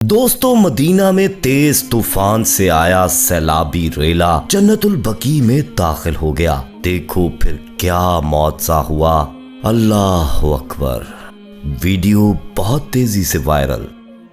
दोस्तों, मदीना में तेज तूफान से आया सैलाबी रेला जन्नतुल बकी में दाखिल हो गया। देखो फिर क्या मौजज़ा हुआ। अल्लाह अकबर। वीडियो बहुत तेजी से वायरल।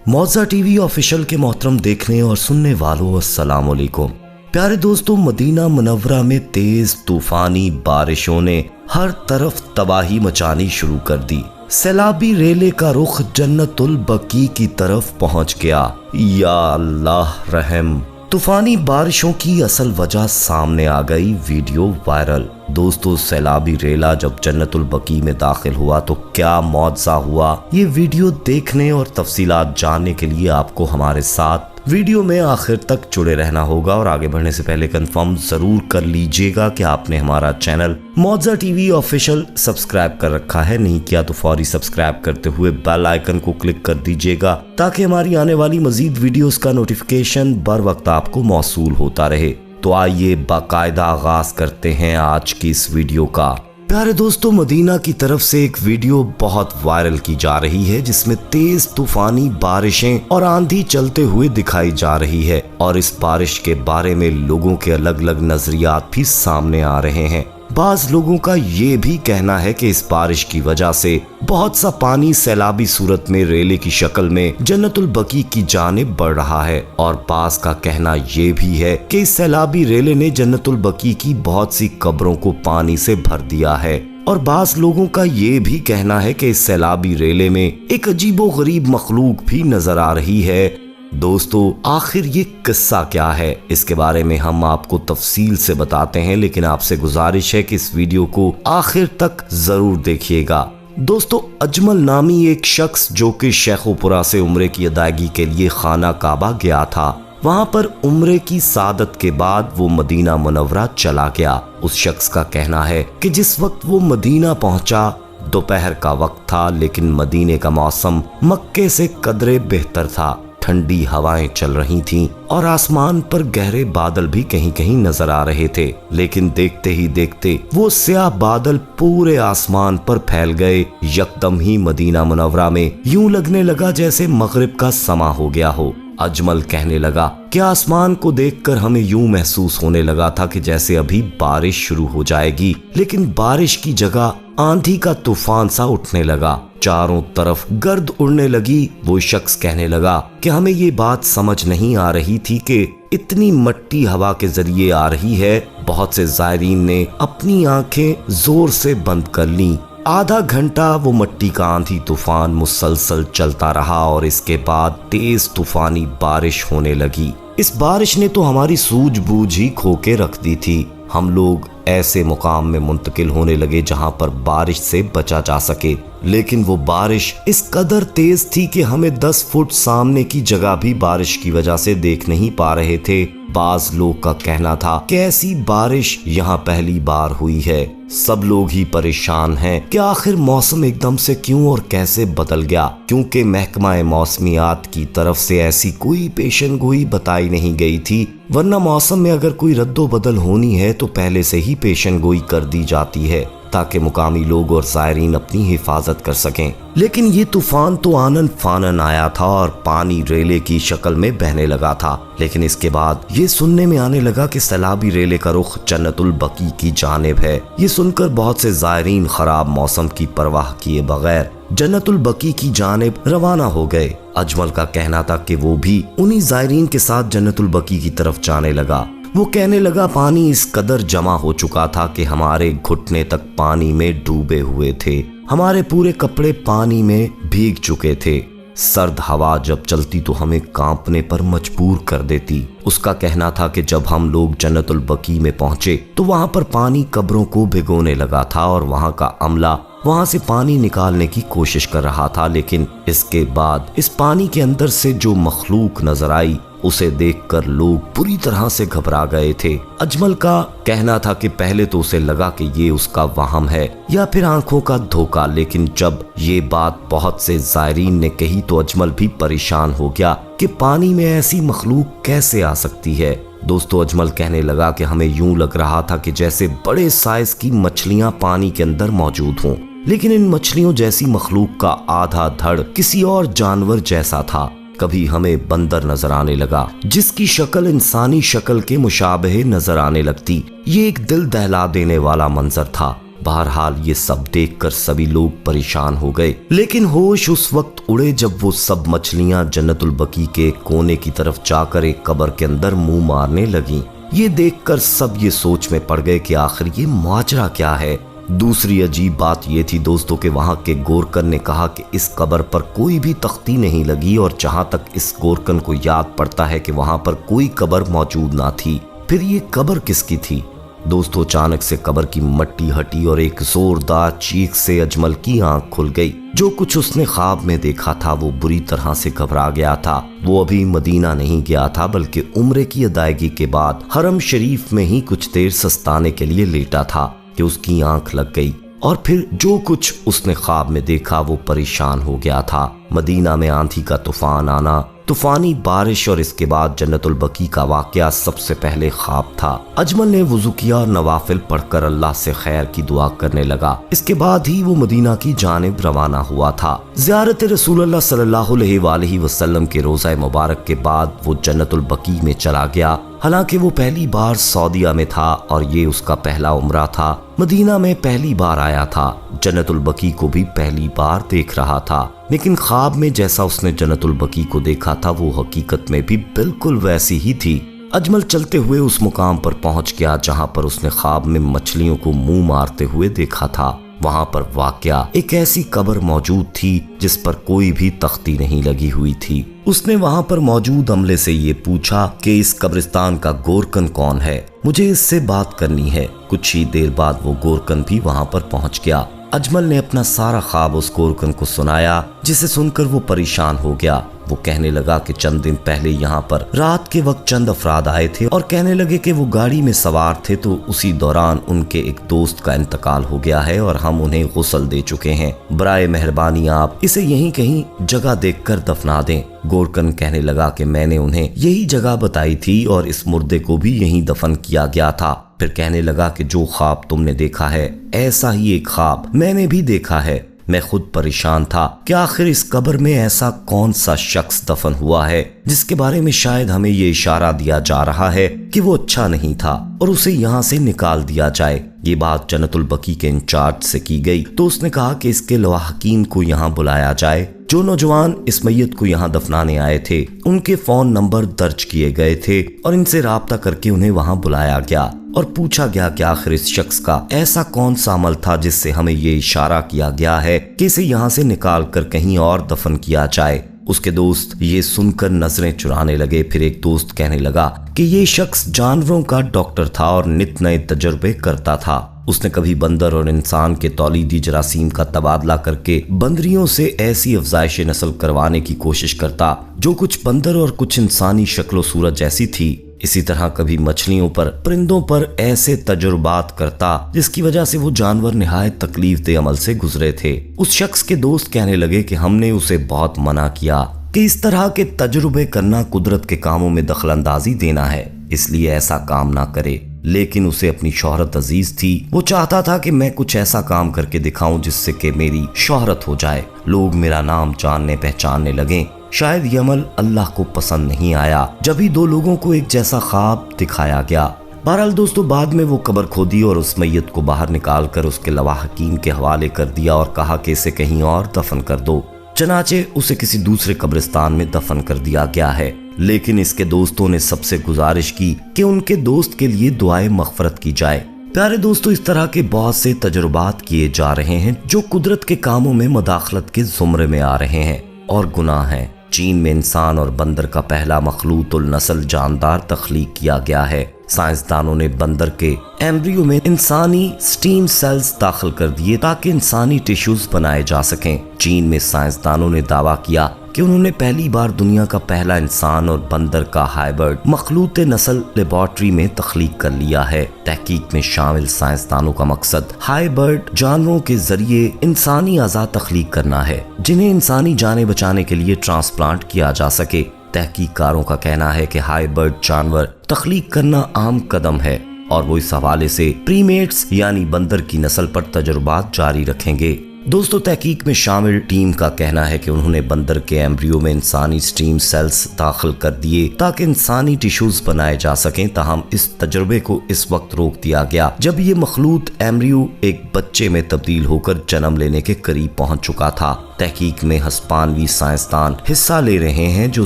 मौजा टीवी ऑफिशियल के मोहतरम देखने और सुनने वालों, अस्सलाम वालेकुम। प्यारे दोस्तों, मदीना मुनव्वरा में तेज तूफानी बारिशों ने हर तरफ तबाही मचानी शुरू कर दी। सैलाबी रेले का रुख जन्नतुल बकी की तरफ पहुंच गया। या अल्लाह रहम। तूफानी बारिशों की असल वजह सामने आ गई। Video viral. दोस्तों, सैलाबी रेला जब जन्नतुल बकी में दाखिल हुआ तो क्या मौजज़ा हुआ। ये वीडियो देखने और तफसीलात जानने के लिए आपको हमारे साथ वीडियो में आखिर तक जुड़े रहना होगा। और आगे बढ़ने से पहले कंफर्म जरूर कर लीजिएगा कि आपने हमारा चैनल मौजा टीवी ऑफिशियल सब्सक्राइब कर रखा है। नहीं किया तो फौरी सब्सक्राइब करते हुए बेल आइकन को क्लिक कर दीजिएगा ताकि हमारी आने वाली मजीद वीडियोस का नोटिफिकेशन बर वक्त आपको मौसूल होता रहे। तो आइए बाकायदा आगाज करते हैं आज की इस वीडियो का। प्यारे दोस्तों, मदीना की तरफ से एक वीडियो बहुत वायरल की जा रही है जिसमें तेज तूफानी बारिशें और आंधी चलते हुए दिखाई जा रही है। और इस बारिश के बारे में लोगों के अलग अलग नजरियात भी सामने आ रहे हैं। बाज लोगों का ये भी कहना है कि इस बारिश की वजह से बहुत सा पानी सैलाबी सूरत में रेले की शक्ल में जन्नतुल बकी की जानिब बढ़ रहा है। और बाज का कहना ये भी है कि इस सैलाबी रेले ने जन्नतुल बकी की बहुत सी कब्रों को पानी से भर दिया है। और बाज लोगों का ये भी कहना है कि इस सैलाबी रेले में एक अजीबो गरीब मखलूक भी नजर आ रही है। दोस्तों, आखिर ये किस्सा क्या है, इसके बारे में हम आपको तफसील से बताते हैं, लेकिन आपसे गुजारिश है कि इस वीडियो को आखिर तक जरूर देखिएगा। दोस्तों, अजमल नामी एक शख्स जो कि शेखोपुरा से उम्रे की अदायगी के लिए खाना काबा गया था, वहां पर उम्रे की सादत के बाद वो मदीना मुनव्वरा चला गया। उस शख्स का कहना है कि जिस वक्त वो मदीना पहुंचा दोपहर का वक्त था, लेकिन मदीने का मौसम मक्के से कदरे बेहतर था। ठंडी हवाएं चल रही थीं और आसमान पर गहरे बादल भी कहीं कहीं नजर आ रहे थे। लेकिन देखते ही देखते वो स्याह बादल पूरे आसमान पर फैल गए। यकदम ही मदीना मुनव्वरा में यूं लगने लगा जैसे मगरिब का समा हो गया हो। अजमल कहने लगा कि आसमान को देखकर हमें यूं महसूस होने लगा था कि जैसे अभी बारिश शुरू हो जाएगी, लेकिन बारिश की जगह आंधी का तूफान सा उठने लगा। चारों तरफ गर्द उड़ने लगी। वो शख्स कहने लगा कि हमें ये बात समझ नहीं आ रही थी कि इतनी मट्टी हवा के जरिए आ रही है। बहुत से ज़ायरीन ने अपनी आंखें जोर से बंद कर लीं। आधा घंटा वो मट्टी का आंधी तूफान मुसलसल चलता रहा और इसके बाद तेज तूफानी बारिश होने लगी। इस बारिश ने तो हमारी सूझबूझ ही खो के रख दी थी। हम लोग ऐसे मुकाम में मुंतकिल होने लगे जहां पर बारिश से बचा जा सके, लेकिन वो बारिश इस कदर तेज थी कि हमें 10 फुट सामने की जगह भी बारिश की वजह से देख नहीं पा रहे थे। बाज लोग का कहना था कि ऐसी बारिश यहाँ पहली बार हुई है। सब लोग ही परेशान हैं कि आखिर मौसम एकदम से क्यों और कैसे बदल गया, क्योंकि महकमा मौसमियात की तरफ से ऐसी कोई पेशन गोई बताई नहीं गई थी। वरना मौसम में अगर कोई रद्दो बदल होनी है तो पहले से ही पेशन गोई कर दी जाती है ताकि मुकामी लोग और ज़ायरीन अपनी हिफाजत कर सकें। लेकिन ये तूफान तो आनन फानन आया था और पानी रेले की शक्ल में बहने लगा था। लेकिन इसके बाद ये सुनने में आने लगा कि सैलाबी रेले का रुख जन्नतुल बकी की जानिब है। ये सुनकर बहुत से ज़ायरीन खराब मौसम की परवाह किए बगैर जन्नतुल बकी की जानिब रवाना हो गए। अजमल का कहना था कि वो भी उन्हीं ज़ायरीन के साथ जन्नतुल बकी की तरफ जाने लगा। वो कहने लगा पानी इस कदर जमा हो चुका था कि हमारे घुटने तक पानी में डूबे हुए थे। हमारे पूरे कपड़े पानी में भीग चुके थे। सर्द हवा जब चलती तो हमें कांपने पर मजबूर कर देती। उसका कहना था कि जब हम लोग जन्नतुल बकी में पहुंचे तो वहां पर पानी कब्रों को भिगोने लगा था और वहां का अमला वहां से पानी निकालने की कोशिश कर रहा था। लेकिन इसके बाद इस पानी के अंदर से जो मखलूक नजर आई उसे देखकर लोग पूरी तरह से घबरा गए थे। अजमल का कहना था कि पहले तो उसे लगा कि ये उसका वहम है या फिर आंखों का धोखा, लेकिन जब ये बात बहुत से ज़ायरीन ने कही तो अजमल भी परेशान हो गया कि पानी में ऐसी मखलूक कैसे आ सकती है। दोस्तों, अजमल कहने लगा कि हमें यूं लग रहा था कि जैसे बड़े साइज की मछलियां पानी के अंदर मौजूद हों, लेकिन इन मछलियों जैसी मखलूक का आधा धड़ किसी और जानवर जैसा था। कभी हमें बंदर नजर आने लगा जिसकी शक्ल इंसानी शक्ल के मुशाबहे नजर आने लगती। ये एक दिल दहला देने वाला मंजर था। बहरहाल ये सब देखकर सभी लोग परेशान हो गए, लेकिन होश उस वक्त उड़े जब वो सब मछलियां जन्नतुल बकी के कोने की तरफ जाकर एक कब्र के अंदर मुंह मारने लगी। ये देखकर सब ये सोच में पड़ गए कि आखिर ये माजरा क्या है। दूसरी अजीब बात ये थी दोस्तों कि वहां के गोरकन ने कहा कि इस कब्र पर कोई भी तख्ती नहीं लगी, और जहां तक इस गोरकन को याद पड़ता है कि वहां पर कोई कब्र मौजूद ना थी। फिर ये कब्र किसकी थी? दोस्तों अचानक से कब्र की मट्टी हटी और एक जोरदार चीख से अजमल की आंख खुल गई। जो कुछ उसने ख्वाब में देखा था वो बुरी तरह से घबरा गया था। वो अभी मदीना नहीं गया था बल्कि उम्रे की अदायगी के बाद हरम शरीफ में ही कुछ देर सस्ताने के लिए लेटा था कि उसकी आंख लग गई, और फिर जो कुछ उसने ख्वाब में देखा वो परेशान हो गया था। मदीना में आंधी का तूफान आना, तूफानी बारिश और इसके बाद जन्नतुल बकी का वाकया सबसे पहले ख्वाब था। अजमल ने वुजू किया और नवाफिल पढ़कर अल्लाह से खैर की दुआ करने लगा। इसके बाद ही वो मदीना की जानिब रवाना हुआ था। ज़ियारत रसूलुल्लाह सल्लल्लाहु अलैहि वसल्लम के रोज़ा मुबारक के बाद वो जन्नतुल बकी में चला गया। हालांकि वो पहली बार सऊदीया में था और ये उसका पहला उम्रा था। मदीना में पहली बार आया था। जन्नतुल बकी को भी पहली बार देख रहा था, लेकिन ख्वाब में जैसा उसने जन्नतुल बकी को देखा था वो हकीकत में भी बिल्कुल वैसी ही थी। अजमल चलते हुए उस मुकाम पर पहुंच गया जहां पर उसने ख्वाब में मछलियों को मुंह मारते हुए देखा था। वहां पर वाकया एक ऐसी कब्र मौजूद थी जिस पर कोई भी तख्ती नहीं लगी हुई थी। उसने वहां पर मौजूद अमले से ये पूछा कि इस कब्रिस्तान का गोरकन कौन है, मुझे इससे बात करनी है। कुछ ही देर बाद वो गोरकन भी वहां पर पहुंच गया। अजमल ने अपना सारा ख्वाब उस गोरकन को सुनाया, जिसे सुनकर वो परेशान हो गया। वो कहने लगा कि चंद दिन पहले यहाँ पर रात के वक्त चंद अफराद आए थे और कहने लगे कि वो गाड़ी में सवार थे, तो उसी दौरान उनके एक दोस्त का इंतकाल हो गया है और हम उन्हें गुस्ल दे चुके हैं। बराए मेहरबानी आप इसे यहीं कहीं जगह देखकर दफना दें। गोरकन कहने लगा कि मैंने उन्हें यही जगह बताई थी और इस मुर्दे को भी यहीं दफन किया गया था। फिर कहने लगा कि जो ख्वाब तुमने देखा है ऐसा ही एक ख्वाब मैंने भी देखा है। मैं खुद परेशान था कि आखिर इस कब्र में ऐसा कौन सा शख्स दफन हुआ है जिसके बारे में शायद हमें ये इशारा दिया जा रहा है कि वो अच्छा नहीं था और उसे यहाँ से निकाल दिया जाए। ये बात जन्नतुल बकी के इंचार्ज से की गई तो उसने कहा कि इसके लवाहकीन को यहाँ बुलाया जाए। जो नौजवान इस मैयत को यहाँ दफनाने आए थे उनके फोन नंबर दर्ज किए गए थे और इनसे राब्ता करके उन्हें वहाँ बुलाया गया और पूछा गया कि आखिर इस शख्स का ऐसा कौन सा अमल था जिससे हमें ये इशारा किया गया है कि इसे यहाँ से निकाल कर कहीं और दफन किया जाए। उसके दोस्त ये सुनकर नजरें चुराने लगे। फिर एक दोस्त कहने लगा कि ये शख्स जानवरों का डॉक्टर था और नित नए तजुर्बे करता था। उसने कभी बंदर और इंसान के तौलीदी जरासीम का तबादला करके बंदरियों से ऐसी अफजाइश नस्ल करवाने की कोशिश करता जो कुछ बंदर और कुछ इंसानी शक्लो सूरत जैसी थी। इसी तरह कभी मछलियों पर, परिंदों पर ऐसे तजुर्बात करता जिसकी वजह से वो जानवर निहायत तकलीफ दे अमल से गुजरे थे। उस शख्स के दोस्त कहने लगे कि हमने उसे बहुत मना किया कि इस तरह के तजुर्बे करना कुदरत के कामों में दखलंदाजी देना है, इसलिए ऐसा काम ना करे। लेकिन उसे अपनी शोहरत अजीज थी। वो चाहता था कि मैं कुछ ऐसा काम करके दिखाऊं जिससे कि मेरी शोहरत हो जाए, लोग मेरा नाम जानने पहचानने लगें। शायद ये अमल अल्लाह को पसंद नहीं आया। जब ही दो लोगों को एक जैसा ख्वाब दिखाया गया। बहरहाल दोस्तों बाद में वो कब्र खोदी और उस मैयत को बाहर निकाल कर उसके लवाहकीन के हवाले कर दिया और कहा कि इसे कहीं और दफन कर दो। चनाचे उसे किसी दूसरे कब्रिस्तान में दफन कर दिया गया है। लेकिन इसके दोस्तों ने सबसे गुजारिश की कि उनके दोस्त के लिए दुआए मगफरत की जाए। प्यारे दोस्तों, इस तरह के बहुत से तजुर्बात किए जा रहे हैं जो कुदरत के कामों में मुदाखलत के जुमरे में आ रहे हैं और गुनाह हैं। चीन में इंसान और बंदर का पहला मखलूतुल नस्ल जानदार तख्लीक किया गया है। साइंसदानों ने बंदर के एम्ब्रियो में इंसानी स्टीम सेल्स दाखिल कर दिए ताकि इंसानी टिश्यूज बनाए जा सकें। चीन में साइंसदानों ने दावा किया कि उन्होंने पहली बार दुनिया का पहला इंसान और बंदर का हाइब्रिड मखलूत नस्ल लेबॉर्ट्री में तख्लीक कर लिया है। तहकीक में शामिल साइंसदानों का मकसद हाइब्रिड जानवरों के जरिए इंसानी अज़ा तख्लीक करना है जिन्हें इंसानी जानें बचाने के लिए ट्रांसप्लांट किया जा सके। तहकीककारों का कहना है कि हाइब्रिड जानवर तख्लीक करना आम कदम है और वो इस हवाले से प्रीमेट्स यानी बंदर की नस्ल पर तजुर्बात जारी रखेंगे। दोस्तों, तहकीक में शामिल टीम का कहना है कि उन्होंने बंदर के एम्ब्रियो में इंसानी स्टीम सेल्स दाखिल कर दिए ताकि इंसानी टिश्यूज बनाए जा सकें। ताहम इस तजुर्बे को इस वक्त रोक दिया गया जब ये मखलूत एम्ब्रियो एक बच्चे में तब्दील होकर जन्म लेने के करीब पहुंच चुका था। तहकीक में हस्पानवी साइंसदान हिस्सा ले रहे हैं जो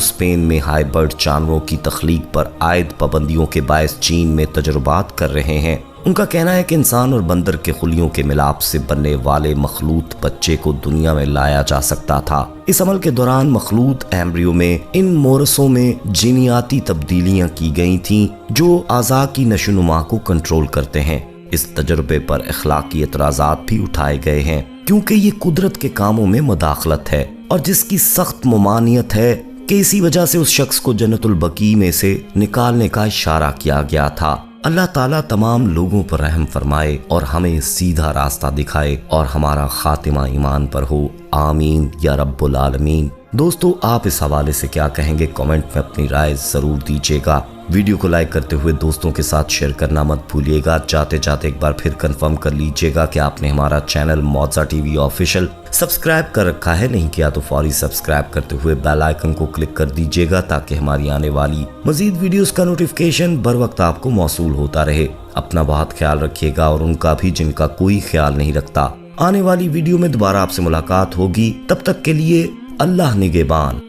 स्पेन में हाइबर्ड जानवरों की तख्लीक पर आयद पाबंदियों के बायस चीन में तजुर्बात कर रहे हैं। उनका कहना है कि इंसान और बंदर के खुलियों के मिलाप से बनने वाले मखलूत बच्चे को दुनिया में लाया जा सकता था। इस अमल के दौरान मखलूत एम्ब्रियो में इन मोरसों में जीनियाती तब्दीलियां की गई थीं जो आज़ा की नशोनुमा को कंट्रोल करते हैं। इस तजुर्बे पर अखलाकी एतराज़ात भी उठाए गए हैं क्योंकि ये कुदरत के कामों में मुदाखलत है और जिसकी सख्त ममानियत है कि इसी वजह से उस शख्स को जन्नतुल बकी में से निकालने का इशारा किया गया था। अल्लाह ताला तमाम लोगों पर रहम फरमाए और हमें सीधा रास्ता दिखाए और हमारा खातिमा ईमान पर हो। आमीन या रब्बुल आलमीन। दोस्तों, आप इस हवाले से क्या कहेंगे? कमेंट में अपनी राय जरूर दीजिएगा। वीडियो को लाइक करते हुए दोस्तों के साथ शेयर करना मत भूलिएगा। जाते जाते एक बार फिर कंफर्म कर लीजिएगा कि आपने हमारा चैनल मौजा टीवी ऑफिशियल सब्सक्राइब कर रखा है। नहीं किया तो फौरी सब्सक्राइब करते हुए बेल आइकन को क्लिक कर दीजिएगा ताकि हमारी आने वाली मजीद वीडियोस का नोटिफिकेशन बर वक्त आपको मौसूल होता रहे। अपना बहुत ख्याल रखिएगा और उनका भी जिनका कोई ख्याल नहीं रखता। आने वाली वीडियो में दोबारा आपसे मुलाकात होगी। तब तक के लिए अल्लाह निगहबान।